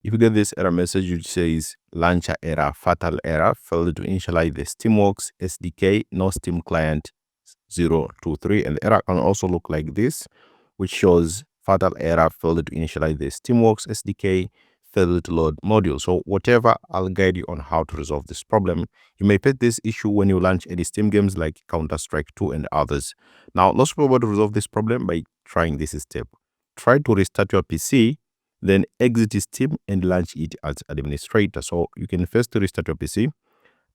If you get this error message which says launcher error, fatal error, failed to initialize the Steamworks SDK, no Steam client 023, and the error can also look like this, which shows fatal error, failed to initialize the Steamworks SDK, failed to load module. So whatever, I'll guide you on how to resolve this problem. You may face this issue when you launch any Steam games like Counter-Strike 2 and others. Now, let's probably to resolve this problem by trying this step. Try to restart your PC, then exit Steam and launch it as administrator. So you can first restart your PC.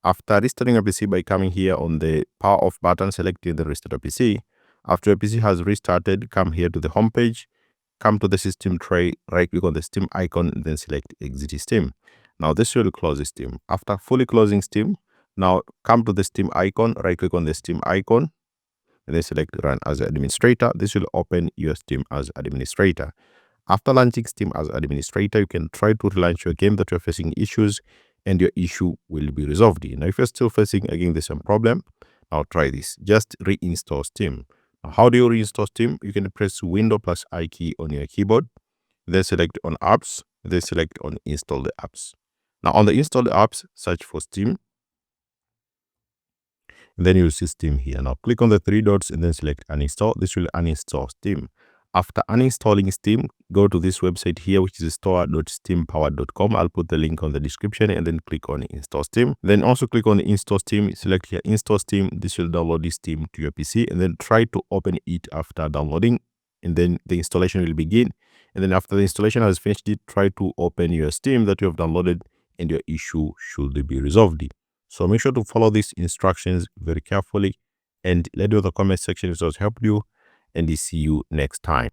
After restarting your PC by coming here on the power off button, selecting the restart your PC. After your PC has restarted, come here to the home page, come to the system tray, right click on the Steam icon, and then select exit Steam. Now this will close Steam. After fully closing Steam, now come to the Steam icon, right click on the Steam icon, and then select run as administrator. This will open your Steam as administrator. After launching Steam as administrator, you can try to relaunch your game that you're facing issues, and your issue will be resolved. Now, if you're still facing again the same problem, now try this. Just reinstall Steam. Now, how do you reinstall Steam? You can press Windows plus I key on your keyboard, then select on apps, then select on install the apps. Now, on the install the apps, search for Steam. And then you'll see Steam here. Now, click on the three dots and then select uninstall. This will uninstall Steam. After uninstalling Steam, go to this website here, which is store.steampowered.com. I'll put the link on the description, and then click on Install Steam. Then also click on Install Steam, select here Install Steam. This will download this Steam to your PC, and then try to open it after downloading, and then the installation will begin. And then after the installation has finished, try to open your Steam that you have downloaded, and your issue should be resolved. So make sure to follow these instructions very carefully, and let me know in the comment section if it has helped you, and see you next time.